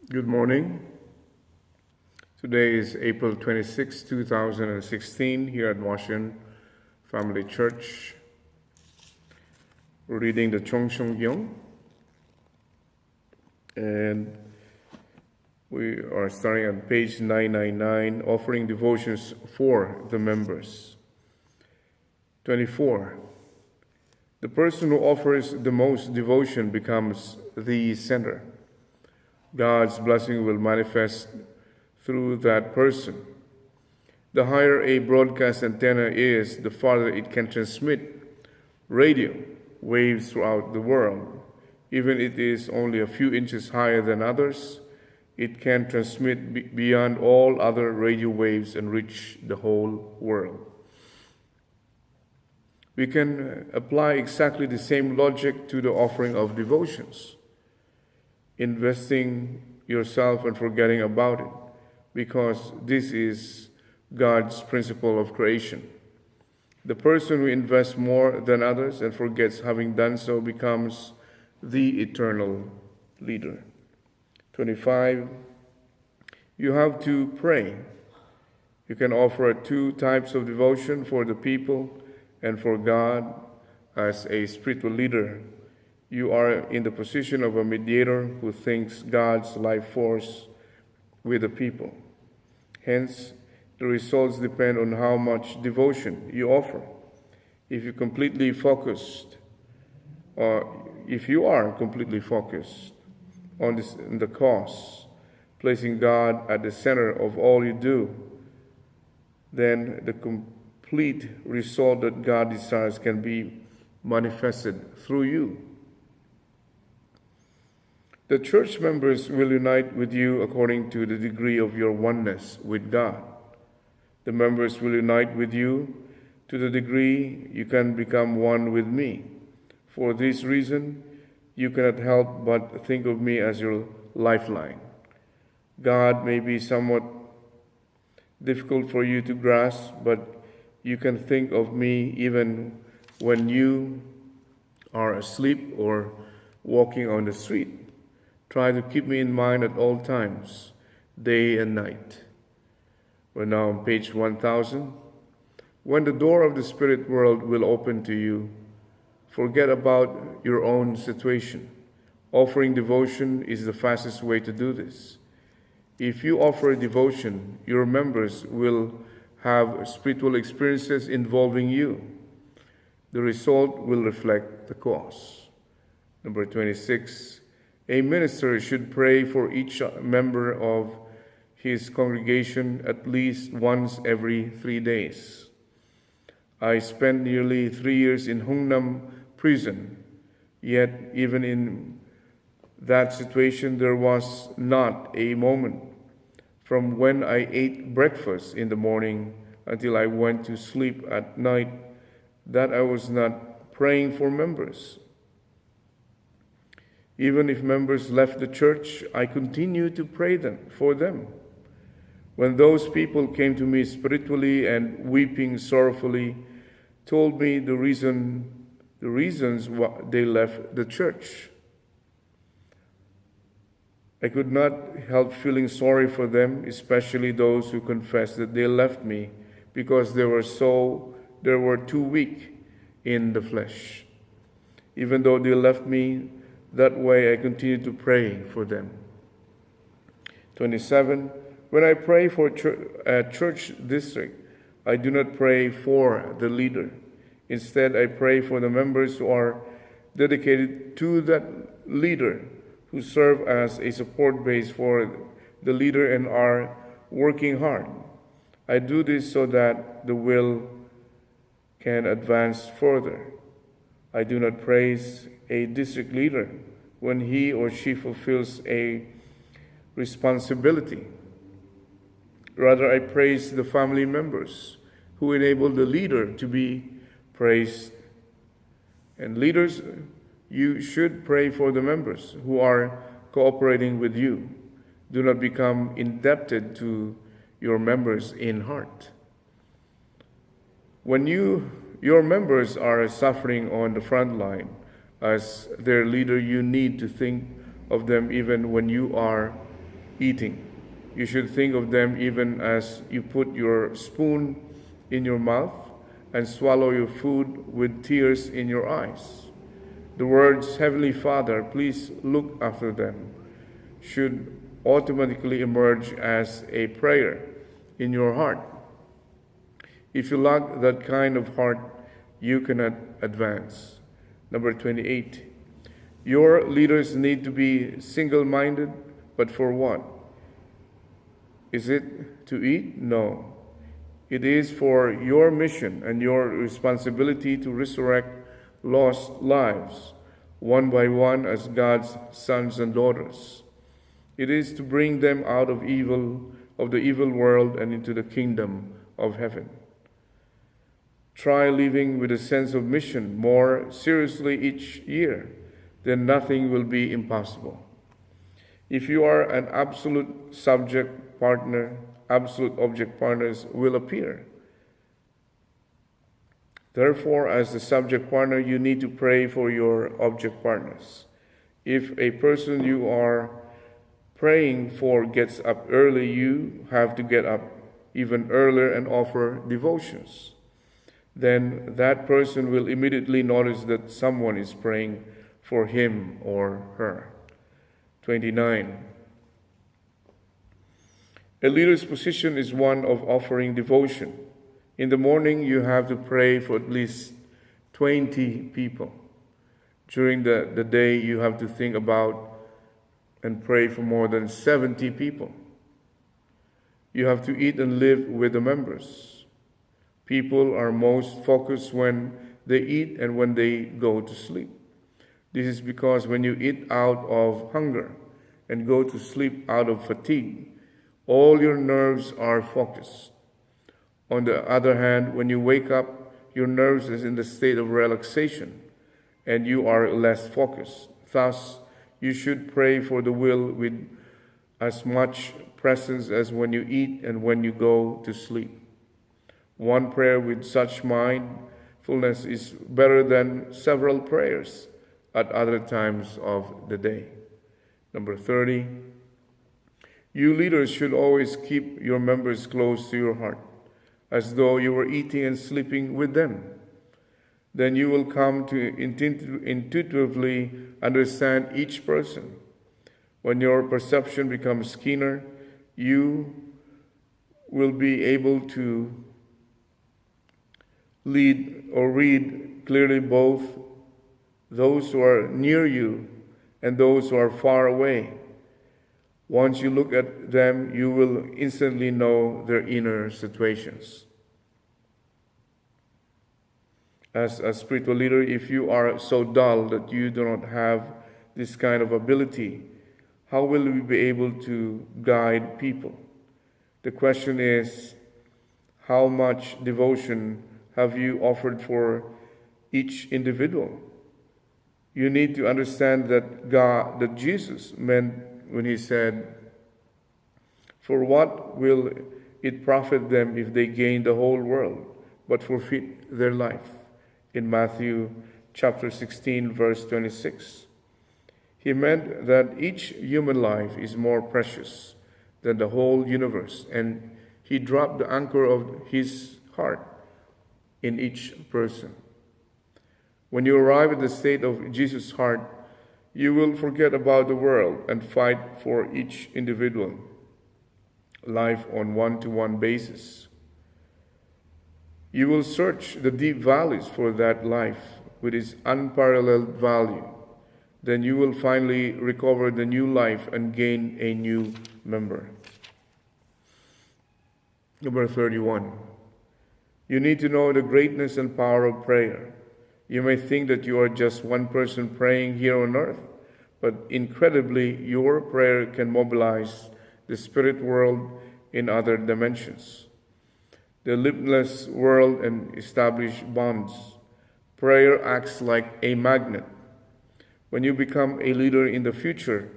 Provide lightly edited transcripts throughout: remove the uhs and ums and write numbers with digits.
Good morning. Today is April 26, 2016, here at Washington Family Church. We're reading the Cheon Seong Gyeong, and we are starting on page 999, offering devotions for the members. 24. The person who offers the most devotion becomes the center. God's blessing will manifest through that person. The higher a broadcast antenna is, the farther it can transmit radio waves throughout the world. Even if it is only a few inches higher than others, it can transmit beyond all other radio waves and reach the whole world. We can apply exactly the same logic to the offering of devotions. Investing yourself and forgetting about it, because this is God's principle of creation. The person who invests more than others and forgets having done so becomes the eternal leader. 25. You have to pray. You can offer two types of devotion: for the people and for God. As a spiritual leader, you are in the position of a mediator who thinks God's life force with the people. Hence, the results depend on how much devotion you offer. If you are completely focused on the cause, placing God at the center of all you do, then the complete result that God desires can be manifested through you. The church members will unite with you according to the degree of your oneness with God. The members will unite with you to the degree you can become one with me. For this reason, you cannot help but think of me as your lifeline. God may be somewhat difficult for you to grasp, but you can think of me even when you are asleep or walking on the street. Try to keep me in mind at all times, day and night. We're now on page 1000. When the door of the spirit world will open to you, forget about your own situation. Offering devotion is the fastest way to do this. If you offer devotion, your members will have spiritual experiences involving you. The result will reflect the cause. Number 26. A minister should pray for each member of his congregation at least once every 3 days. I spent nearly 3 years in Hoon prison, yet even in that situation there was not a moment from when I ate breakfast in the morning until I went to sleep at night that I was not praying for members. Even if members left the church, I continued to pray for them. When those people came to me spiritually and weeping sorrowfully, told me the reasons why they left the church, I could not help feeling sorry for them, especially those who confessed that they left me because they were too weak in the flesh. Even though they left me that way, I continue to pray for them. 27. When I pray for a church district, I do not pray for the leader. Instead, I pray for the members who are dedicated to that leader, who serve as a support base for the leader and are working hard. I do this so that the will can advance further. I do not praise a district leader when he or she fulfills a responsibility. Rather, I praise the family members who enable the leader to be praised. And leaders, you should pray for the members who are cooperating with you. Do not become indebted to your members in heart. When your members are suffering on the front line, as their leader, you need to think of them even when you are eating. You should think of them even as you put your spoon in your mouth and swallow your food with tears in your eyes. The words, Heavenly Father, please look after them, should automatically emerge as a prayer in your heart. If you lack that kind of heart, you cannot advance. Number 28. Your leaders need to be single-minded, but for what? Is it to eat? No. It is for your mission and your responsibility to resurrect lost lives, one by one as God's sons and daughters. It is to bring them out of the evil world and into the kingdom of heaven. Try living with a sense of mission more seriously each year, then nothing will be impossible. If you are an absolute subject partner, absolute object partners will appear. Therefore, as the subject partner, you need to pray for your object partners. If a person you are praying for gets up early, you have to get up even earlier and offer devotions. Then that person will immediately notice that someone is praying for him or her. 29. A leader's position is one of offering devotion. In the morning, you have to pray for at least 20 people. During the day, you have to think about and pray for more than 70 people. You have to eat and live with the members. People are most focused when they eat and when they go to sleep. This is because when you eat out of hunger and go to sleep out of fatigue, all your nerves are focused. On the other hand, when you wake up, your nerves is in the state of relaxation and you are less focused. Thus, you should pray for the will with as much presence as when you eat and when you go to sleep. One prayer with such mindfulness is better than several prayers at other times of the day. Number 30, you leaders should always keep your members close to your heart, as though you were eating and sleeping with them. Then you will come to intuitively understand each person. When your perception becomes keener, you will be able to lead or read clearly both those who are near you and those who are far away. Once you look at them, you will instantly know their inner situations. As a spiritual leader, if you are so dull that you do not have this kind of ability, how will we be able to guide people? The question is, how much devotion have you offered for each individual? You need to understand that Jesus meant when he said, "For what will it profit them if they gain the whole world, but forfeit their life?" In Matthew chapter 16, verse 26. He meant that each human life is more precious than the whole universe, and he dropped the anchor of his heart in each person. When you arrive at the state of Jesus' heart, you will forget about the world and fight for each individual life on one-to-one basis. You will search the deep valleys for that life with its unparalleled value. Then you will finally recover the new life and gain a new member. Number 31. You need to know the greatness and power of prayer. You may think that you are just one person praying here on earth, but incredibly, your prayer can mobilize the spirit world in other dimensions, the limitless world, and establish bonds. Prayer acts like a magnet. When you become a leader in the future,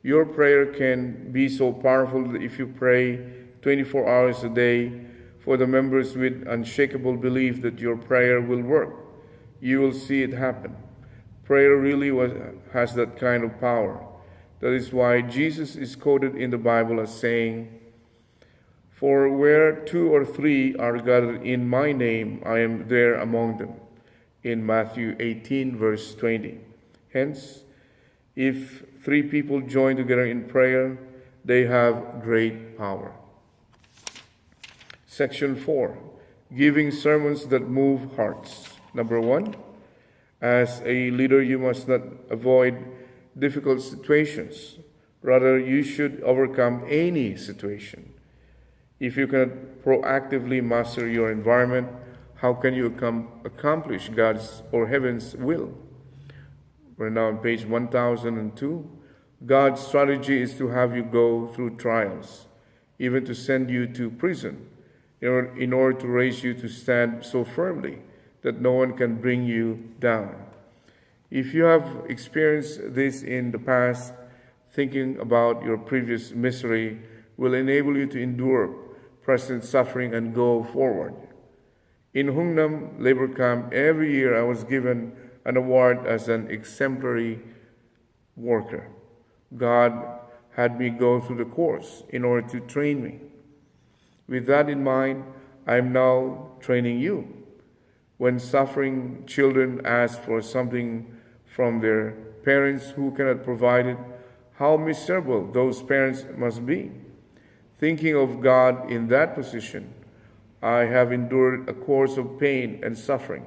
your prayer can be so powerful that if you pray 24 hours a day for the members with unshakable belief that your prayer will work, you will see it happen. Prayer really has that kind of power. That is why Jesus is quoted in the Bible as saying, "For where two or three are gathered in my name, I am there among them," in Matthew 18, verse 20. Hence, if three people join together in prayer, they have great power. Section 4, giving sermons that move hearts. Number 1, as a leader, you must not avoid difficult situations. Rather, you should overcome any situation. If you cannot proactively master your environment, how can you accomplish God's or heaven's will? We're now on page 1002. God's strategy is to have you go through trials, even to send you to prison, in order to raise you to stand so firmly that no one can bring you down. If you have experienced this in the past, thinking about your previous misery will enable you to endure present suffering and go forward. In Hungnam labor camp, every year I was given an award as an exemplary worker. God had me go through the course in order to train me. With that in mind, I am now training you. When suffering children ask for something from their parents who cannot provide it, how miserable those parents must be. Thinking of God in that position, I have endured a course of pain and suffering.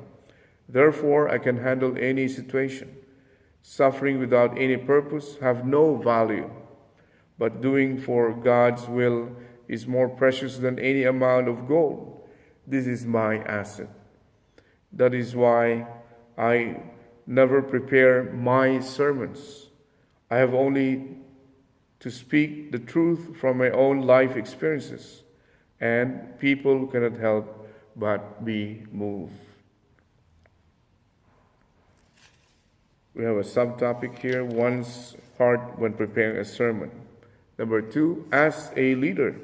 Therefore, I can handle any situation. Suffering without any purpose have no value, but doing for God's will is more precious than any amount of gold. This is my asset. That is why I never prepare my sermons. I have only to speak the truth from my own life experiences, and people cannot help but be moved. We have a subtopic here, one's heart when preparing a sermon. Number 2, as a leader,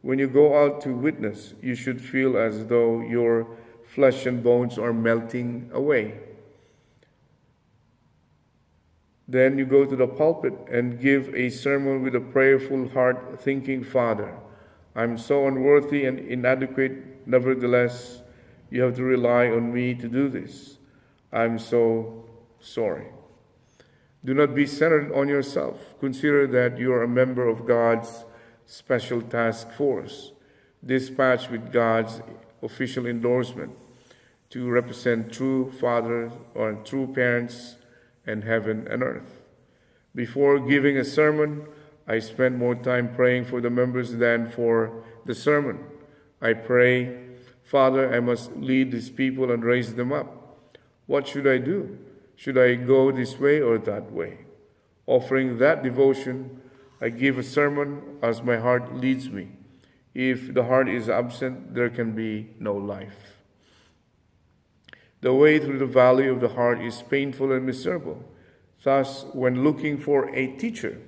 when you go out to witness, you should feel as though your flesh and bones are melting away. Then you go to the pulpit and give a sermon with a prayerful heart, thinking, "Father, I'm so unworthy and inadequate. Nevertheless, you have to rely on me to do this. I'm so sorry." Do not be centered on yourself. Consider that you are a member of God's special task force, dispatched with God's official endorsement to represent true fathers or true parents and heaven and earth. Before giving a sermon, I spend more time praying for the members than for the sermon. I pray, "Father, I must lead these people and raise them up. What should I do? Should I go this way or that way?" Offering that devotion, I give a sermon as my heart leads me. If the heart is absent, there can be no life. The way through the valley of the heart is painful and miserable. Thus, when looking for a teacher,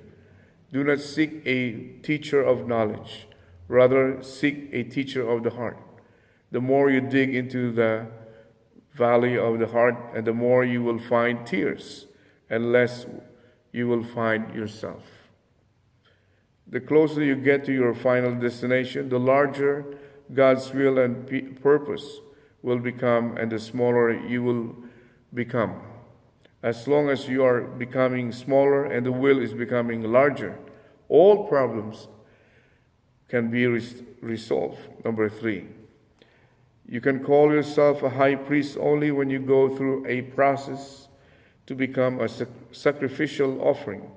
do not seek a teacher of knowledge. Rather, seek a teacher of the heart. The more you dig into the valley of the heart, and the more you will find tears, and less you will find yourself. The closer you get to your final destination, the larger God's will and purpose will become, and the smaller you will become. As long as you are becoming smaller and the will is becoming larger, all problems can be resolved. Number 3, you can call yourself a high priest only when you go through a process to become a sacrificial offering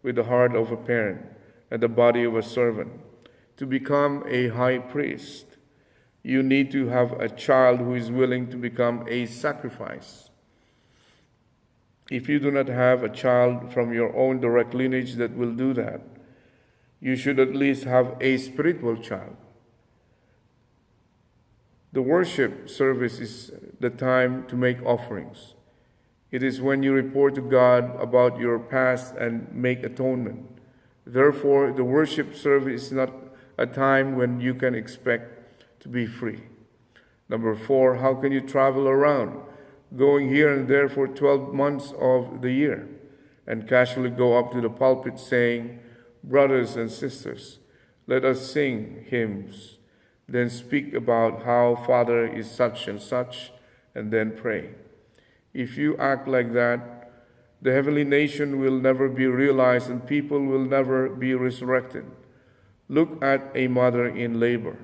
with the heart of a parent and the body of a servant. To become a high priest, you need to have a child who is willing to become a sacrifice. If you do not have a child from your own direct lineage that will do that, you should at least have a spiritual child. The worship service is the time to make offerings. It is when you report to God about your past and make atonement. Therefore, the worship service is not a time when you can expect to be free. Number 4, how can you travel around, going here and there for 12 months of the year, and casually go up to the pulpit saying, "Brothers and sisters, let us sing hymns," then speak about how Father is such and such, and then pray. If you act like that, the heavenly nation will never be realized and people will never be resurrected. Look at a mother in labor.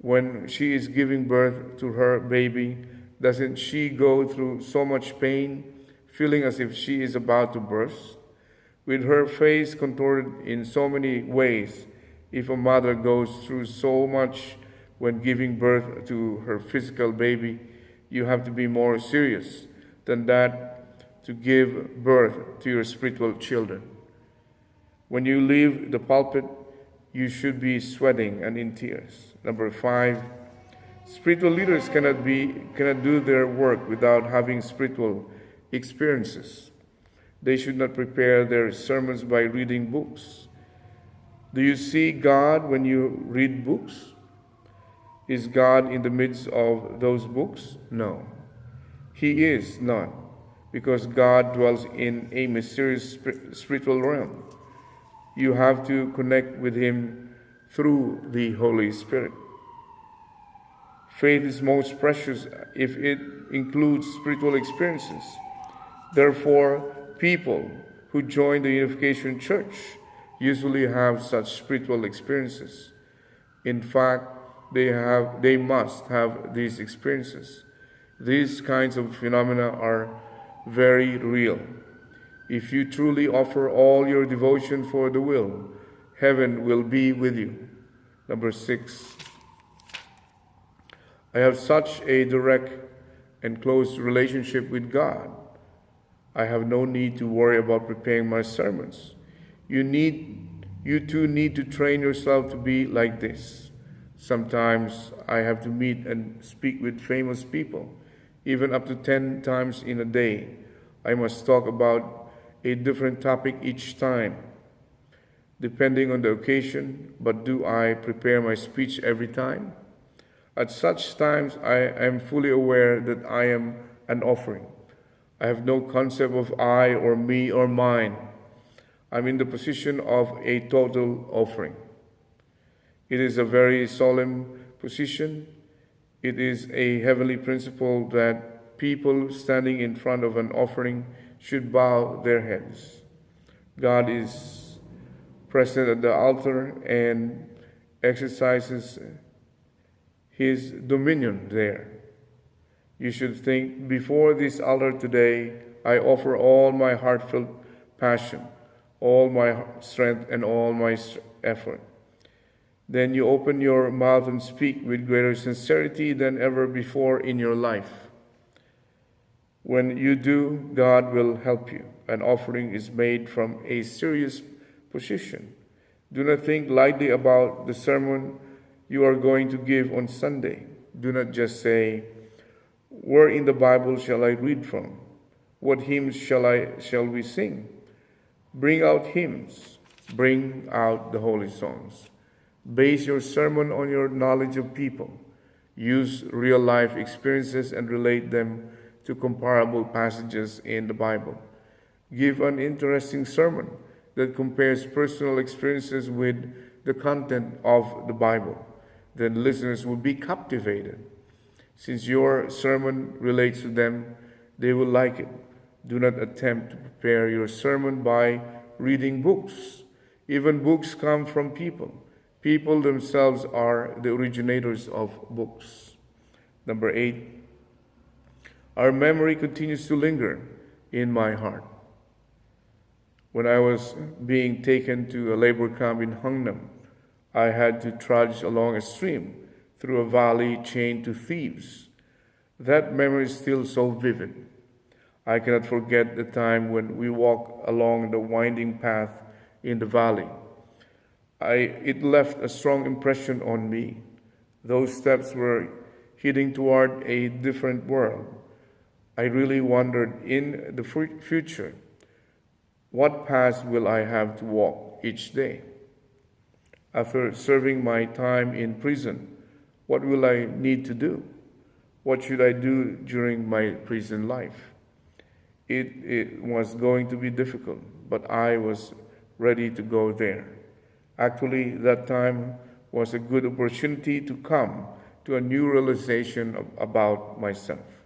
When she is giving birth to her baby, doesn't she go through so much pain, feeling as if she is about to burst? With her face contorted in so many ways, if a mother goes through so much when giving birth to her physical baby, you have to be more serious than that to give birth to your spiritual children. When you leave the pulpit, you should be sweating and in tears. Number 5, spiritual leaders cannot do their work without having spiritual experiences. They should not prepare their sermons by reading books. Do you see God when you read books? Is God in the midst of those books? No. He is not, because God dwells in a mysterious spiritual realm. You have to connect with Him through the Holy Spirit. Faith is most precious if it includes spiritual experiences. Therefore, people who join the Unification Church usually have such spiritual experiences. In fact, they must have these experiences. These kinds of phenomena are very real. If you truly offer all your devotion for the will, heaven will be with you. Number 6, I have such a direct and close relationship with God. I have no need to worry about preparing my sermons. You too need to train yourself to be like this. Sometimes I have to meet and speak with famous people, even up to 10 times in a day. I must talk about a different topic each time, depending on the occasion. But do I prepare my speech every time? At such times, I am fully aware that I am an offering. I have no concept of I or me or mine. I'm in the position of a total offering. It is a very solemn position. It is a heavenly principle that people standing in front of an offering should bow their heads. God is present at the altar and exercises His dominion there. You should think, before this altar today, I offer all my heartfelt passion, all my strength, and all my effort. Then you open your mouth and speak with greater sincerity than ever before in your life. When you do, God will help you. An offering is made from a serious position. Do not think lightly about the sermon you are going to give on Sunday. Do not just say, "Where in the Bible shall I read from? What hymns shall we sing?" Bring out hymns. Bring out the holy songs. Base your sermon on your knowledge of people. Use real-life experiences and relate them to comparable passages in the Bible. Give an interesting sermon that compares personal experiences with the content of the Bible. Then listeners will be captivated. Since your sermon relates to them, they will like it. Do not attempt to prepare your sermon by reading books. Even books come from people. People themselves are the originators of books. Number 8, our memory continues to linger in my heart. When I was being taken to a labor camp in Hungnam, I had to trudge along a stream through a valley chained to thieves. That memory is still so vivid. I cannot forget the time when we walked along the winding path in the valley. It left a strong impression on me. Those steps were heading toward a different world. I really wondered, in the future, what path will I have to walk each day? After serving my time in prison, what will I need to do? What should I do during my prison life? it was going to be difficult, but I was ready to go there. Actually, that time was a good opportunity to come to a new realization about myself.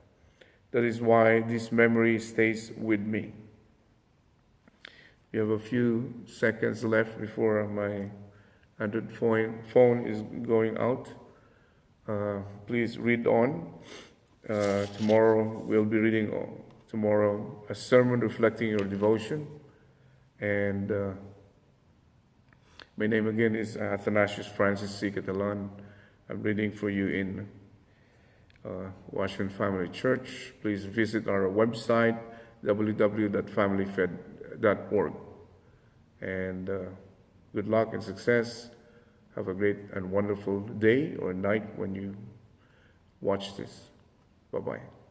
That is why this memory stays with me. We have a few seconds left before my Android phone is going out. Please read on. Tomorrow we'll be reading a sermon reflecting your devotion. And my name again is Athanasius Francis C.Catalan. I'm reading for you in Washington Family Church. Please visit our website, www.familyfed.org. And good luck and success. Have a great and wonderful day or night when you watch this. Bye-bye.